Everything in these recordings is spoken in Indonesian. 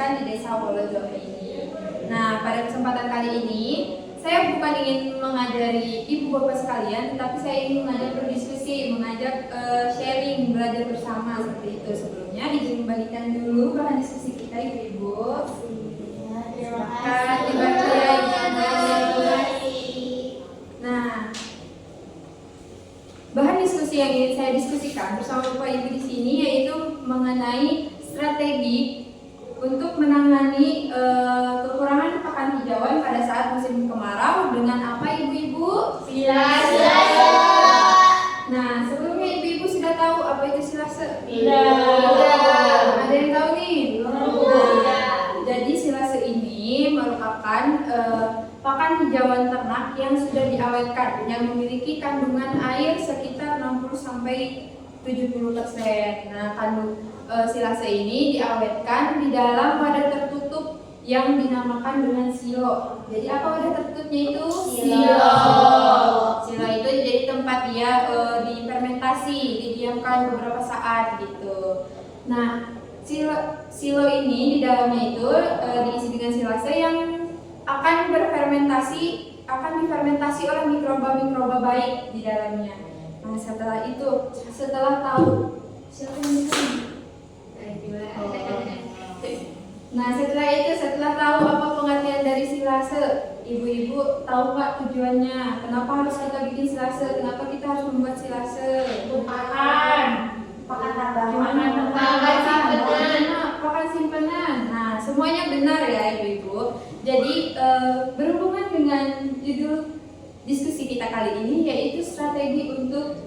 diadakan di Desa Wolojo ini. Nah, pada kesempatan kali ini saya bukan ingin mengajari ibu bapak sekalian, tetapi saya ingin mengajak berdiskusi, mengajak sharing, belajar bersama seperti itu. Sebelumnya dikembalikan dulu bahan diskusi kita ibu-ibu. Silakan dibaca ya ibu. Nah, bahan diskusi yang ingin saya diskusikan bersama bapak ibu di sini yaitu mengenai strategi untuk menangani kekurangan pakan hijauan pada saat musim kemarau dengan apa ibu-ibu? Silase. Nah, sebelumnya ibu-ibu sudah tahu apa itu silase? Tidak. Ada yang tahu nih? Nah, jadi silase ini merupakan pakan hijauan ternak yang sudah diawetkan yang memiliki kandungan air sekitar 60-70%. Nah, silase ini diawetkan di dalam wadah tertutup yang dinamakan dengan silo. Jadi apa wadah tertutupnya itu? Silo. Silo itu jadi tempat dia difermentasi, didiamkan beberapa saat gitu. Nah, silo ini di dalamnya itu diisi dengan silase yang akan difermentasi oleh mikroba-mikroba baik di dalamnya. Nah, setelah tahu Nah, setelah tahu apa pengertian dari silase, ibu-ibu tahu nggak tujuannya? Kenapa harus kita bikin silase? Kenapa kita harus membuat silase? Pakan tambahan, pakan simpanan. Nah, semuanya benar ya ibu-ibu. Jadi berhubungan dengan judul diskusi kita kali ini yaitu strategi untuk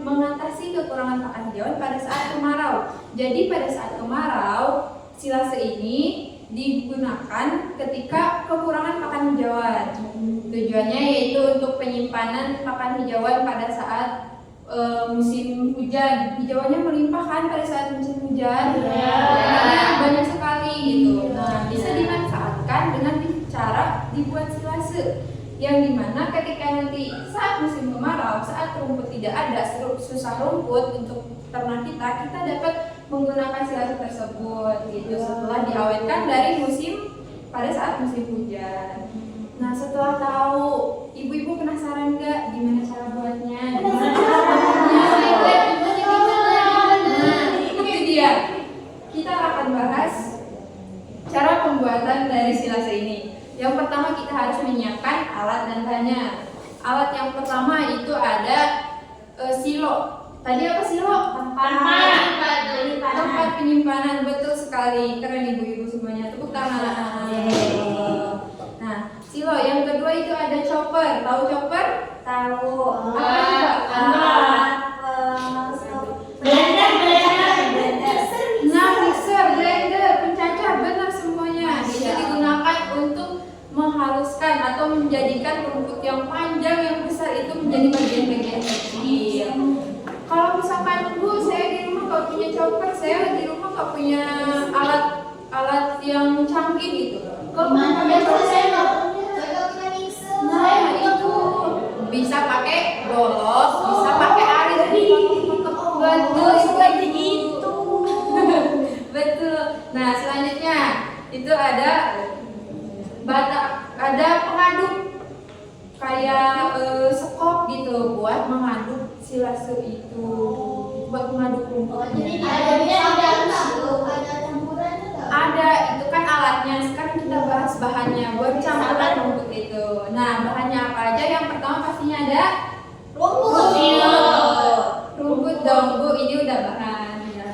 mengatasi kekurangan pakan hijauan pada saat kemarau. Jadi pada saat kemarau, silase ini digunakan ketika kekurangan pakan hijauan. Tujuannya yaitu untuk penyimpanan pakan hijauan pada saat musim hujan. Hijauannya melimpah kan pada saat musim hujan. Banyak sekali gitu. Nah, bisa dimanfaatkan dengan cara dibuat silase. Yang dimana ketika nanti saat musim kemarau, saat rumput tidak ada, susah rumput untuk ternak kita dapat menggunakan silase tersebut gitu setelah diawetkan dari pada saat musim hujan. Nah, setelah tahu, ibu-ibu penasaran nggak gimana cara buatnya? Nah, itu dia. Kita akan bahas cara pembuatan dari silase ini. Yang pertama kita harus menyiapkan alat dan bahannya. Alat yang pertama itu ada silo. Tadi apa silo? Tempat penyimpanan. Betul sekali. Keren ibu-ibu semuanya. Tepuk tangan. Nah, silo. Yang kedua itu ada chopper. Tahu chopper? Tahu. Blender, pencacah, benar semuanya. Bisa digunakan untuk menghaluskan atau menjadikan rumput yang panjang yang besar itu menjadi bagian-bagian kecil. Kalau misalkan Bu, saya di rumah nggak punya chopper, saya di rumah nggak punya alat yang canggih gitu. Kalau nah itu bisa pakai bolos, bisa pakai arit. Betul seperti itu. Betul. Nah, selanjutnya itu ada pengaduk kayak sekop gitu buat mengaduk silase itu, buat mengaduk rumput. Jadi ada campuran juga. Ada, itu kan alatnya. Sekarang kita bahas bahannya buat campuran rumput itu. Nah, bahannya apa aja? Yang pertama pastinya ada Rumput. Rumput dong Bu, ini udah bahan ya.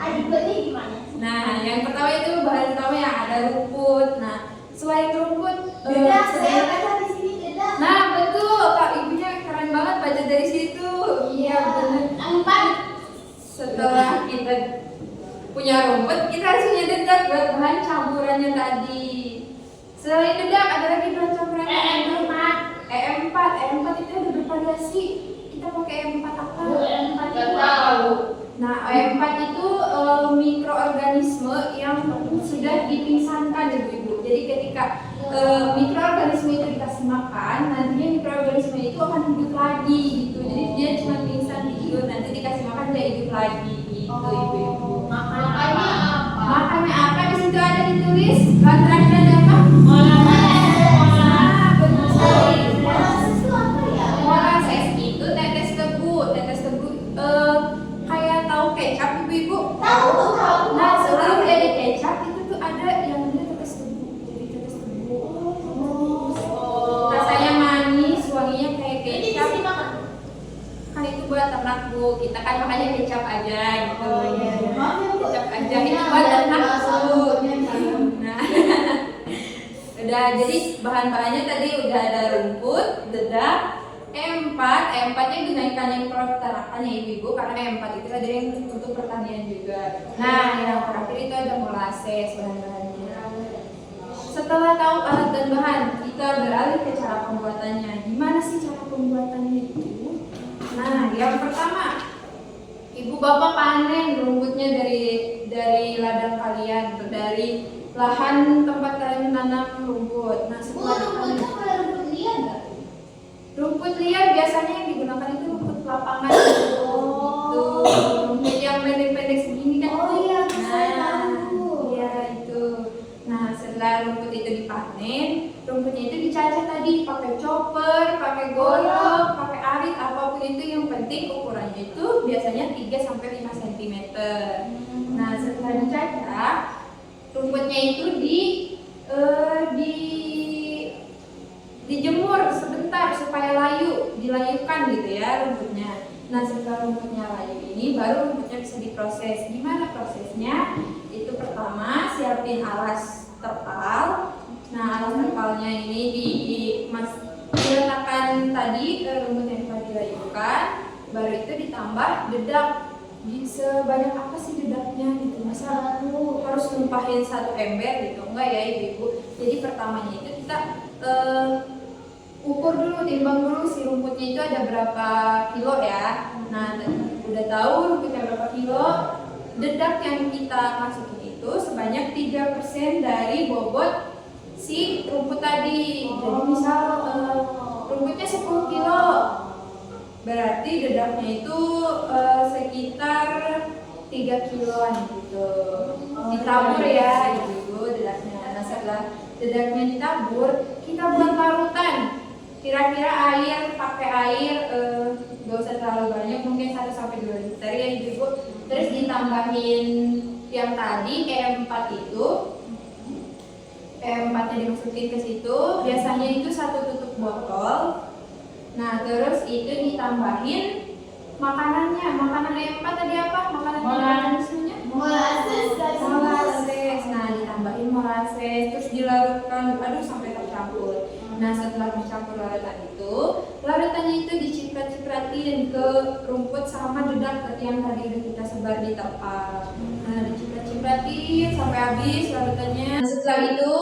Buatnya gimana? Nah, yang pertama itu bahan utama yang ada rumput. Nah, selain rumput Saya baca di sini beda. Nah, betul. Kak ibunya keren banget baca dari situ. Iya, benar. 4. Setelah kita punya rumput, kita harus punya dedak buat bahan campurannya tadi. Selain dedak, ada lagi bahan campurannya. E4 itu ada bervariasi. Kita pakai E4 apa? E4 itu tahu. Nah, E4 itu mikroorganisme yang sudah dipingsankan ibu-ibu. Jadi ketika mikroorganisme itu dikasih makan, nantinya mikroorganisme itu akan hidup lagi gitu. Jadi dia cuma pingsan tidur, nanti dikasih makan dia hidup lagi gitu ibu-ibu. Makanya Kita kan makanya kecap aja gitu. Oh, iya. Maaf ya, Bu. Kecap aja itu buat nafsu. Nah, udah jadi bahan-bahannya tadi udah ada rumput, dedak, E4 nya gunakan yang peternakan ya ibu-ibu karena E4 itu ada yang untuk pertanian juga. Nah, yang terakhir itu ada molasses bahan-bahannya. Setelah tahu alat dan bahan, kita beralih ke cara pembuatannya. Gimana sih cara pembuatannya itu? Nah, yang pertama, ibu bapak panen rumputnya dari ladang kalian atau dari lahan tempat kalian menanam rumput. Nah, Bu, setelah rumputnya dipanen- kalau rumput liar nggak? rumput liar biasanya yang digunakan itu rumput lapangan gitu. Rumput yang pendek-pendek segini kan. Oh iya, saya Nah, tahu. iya itu. Nah, setelah rumput itu dipanen, rumputnya itu dicacah tadi pakai chopper, pakai golok, pakai arit, apapun itu yang penting ukurannya itu biasanya 3 sampai 5 cm. Nah, setelah dicacah, rumputnya itu dijemur sebentar supaya layu, dilayukan gitu ya rumputnya. Nah, setelah rumputnya layu ini baru rumputnya bisa diproses. Gimana prosesnya? Itu pertama siapin alas terpal. Nah, alas terpalnya ini diletakkan tadi rumput yang telah dilayukan, baru itu ditambah dedak. Sebanyak apa sih dedaknya gitu? Masa harus numpahin 1 ember gitu? Enggak ya ibu-ibu. Jadi pertamanya itu kita ukur dulu, timbang dulu si rumputnya itu ada berapa kilo ya. Nah, udah tahu rumputnya berapa kilo, dedak yang kita masukin itu sebanyak 3% dari bobot si rumput tadi. Jadi misal rumputnya 10 kilo, berarti dedaknya itu sekitar 3 kiloan gitu. Ditabur ya ibu dedaknya. Nah, setelah dedaknya ditabur, kita buat larutan. Kira-kira air, pakai air gak usah terlalu banyak, mungkin 1 sampai 2 liter ya ibu. Terus ditambahin yang tadi E4 itu, E4 nya dimasukin ke situ. Biasanya itu 1 tutup botol. Nah, terus itu ditambahin makanannya. Makanan E4 tadi apa? Makanan mekanismenya? Molasses. Molasses. Nah, ditambahin molasses, terus dilarutkan, aduk sampai tercampur. Nah, setelah dicampur larutannya itu diciprat-cipratin ke rumput sama dedak yang tadi udah kita sebar di terpal. Nah, diciprat-cipratin sampai habis larutannya. Nah, setelah itu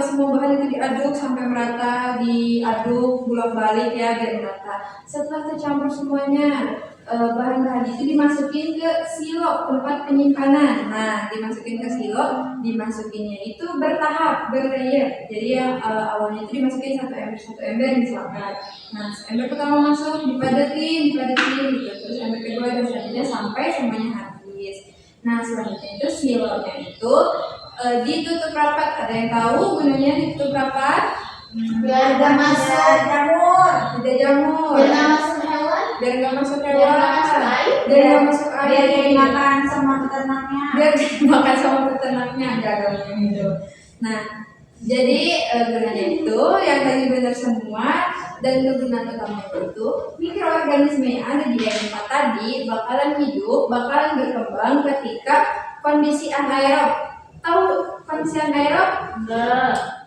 semua bahan itu diaduk sampai merata, diaduk bolak-balik ya biar merata. Setelah tercampur semuanya, bahan-bahan itu dimasukin ke silo tempat penyimpanan. Nah, dimasukin ke silo, dimasukinnya itu bertahap, berlayer. Jadi yang awalnya itu dimasukin satu ember misalkan. Nah, ember pertama masuk dipadatin gitu. Terus ember kedua dan selanjutnya sampai semuanya habis. Nah, selanjutnya itu silonya itu ditutup rapat. Ada yang tahu gunanya ditutup rapat? Biar nggak masuk jamur. Tidak jamur. Biar nggak masuk hewan. Biar nggak masuk Biar nggak hewan. masuk air. Biar nggak masuk air. Biar dimakan sama peternaknya. Biar dimakan sama peternaknya gagalnya gitu. Nah, jadi gunanya itu yang tadi benar semua, dan kegunaan utamanya itu mikroorganisme yang ada di E4 tadi bakalan hidup, bakalan berkembang ketika kondisi anaerob. Tahu kondisi anaerob?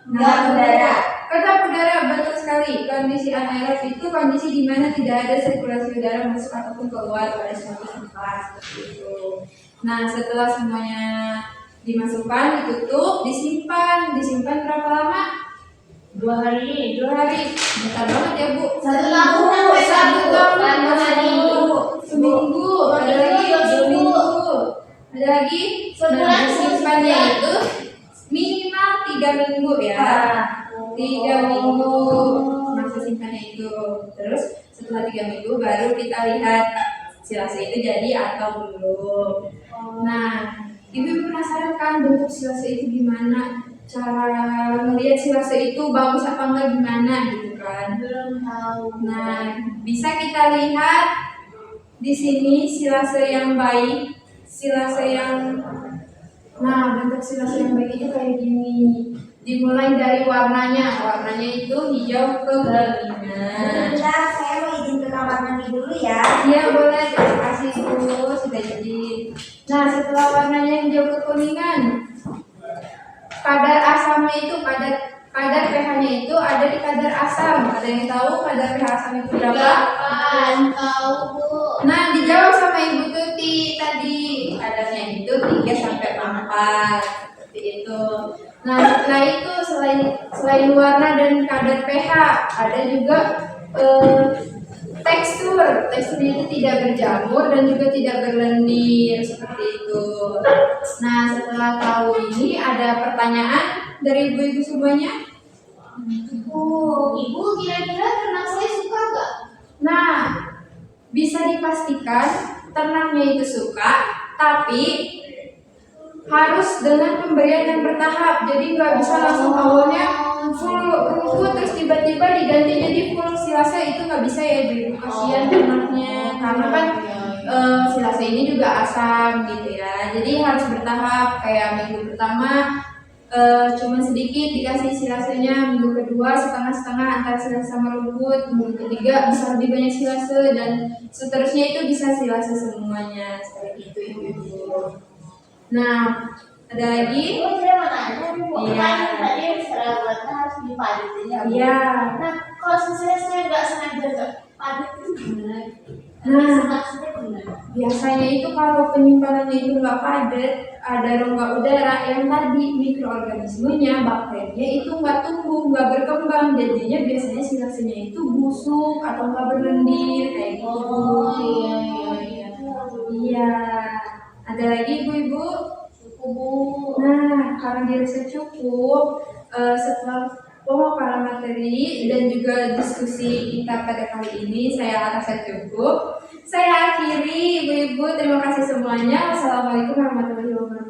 Nggak udara. Kedap udara, betul sekali. Kondisi anaerob itu kondisi di mana tidak ada sirkulasi udara masuk ataupun keluar pada suatu tempat seperti itu. Nah, setelah semuanya dimasukkan, ditutup, disimpan berapa lama? 2 hari. 2 hari. Bentar banget ya Bu. 1 tahun sampai 1 tahun. 1 hari. Seminggu. Ada lagi 2 minggu. Ada lagi Sebulan. disimpannya itu minimal 3 minggu ya. 3 minggu masa simpannya itu. Terus setelah 3 minggu baru kita lihat silase itu jadi atau belum. Nah, ibu penasaran kan bentuk silase itu gimana? Cara melihat silase itu bagus apa enggak gimana gitu kan? Belum tahu. Nah, bisa kita lihat di sini silase yang baik, bentuk silase yang baik itu kayak gini. Dimulai dari warnanya itu hijau ke kuningan. Bentar, saya mau izin ke warna-warnanya dulu ya. Iya boleh, terima kasih Bu, sudah jadi. Nah setelah warnanya hijau kekuningan, kadar asamnya itu kadar pH-nya itu ada di kadar asam. Ada yang tahu kadar pH asam itu berapa? Tahu Bu. Nah dijawab sama Ibu Tuti tadi, kadarnya itu 3 sampai 4 seperti itu. Nah setelah itu selain warna dan kadar pH, ada juga teksturnya itu tidak berjamur dan juga tidak berlendir seperti itu. Nah setelah tahu ini ada pertanyaan dari ibu-ibu semuanya. Ibu kira-kira ternak saya suka nggak? Nah bisa dipastikan ternaknya itu suka, tapi harus dengan pemberian yang bertahap. Jadi nggak bisa langsung awalnya full rumput terus tiba-tiba diganti jadi full silase, itu nggak bisa ya ibu, kasihan ternaknya karena kan silase ini juga asam gitu ya. Jadi harus bertahap, kayak minggu pertama cuma sedikit dikasih silasenya, minggu kedua setengah-setengah antara silase sama rumput, minggu ketiga bisa lebih banyak silase, dan seterusnya itu bisa silase semuanya seperti itu ibu. Nah ada lagi? Ibu saya mau tanya Bu, Iya. kan tadi seragatnya harus dipadutin ya Bu? Iya. Nah kalau misalnya saya nggak sengaja nggak padut itu gimana? Nah Maksudnya gimana? biasanya itu kalau penyimpanannya itu nggak padat, ada rongga udara yang tadi mikroorganismenya, bakterinya itu nggak tumbuh, nggak berkembang, jadinya biasanya silasenya itu busuk atau nggak berlendir kayak gitu. Iya. Iya. Ada lagi ibu-ibu? Bu. Nah karena dirasa cukup, setelah pemaparan materi dan juga diskusi kita pada kali ini saya rasa cukup. Saya akhiri ibu-ibu, terima kasih semuanya. Wassalamualaikum warahmatullahi wabarakatuh.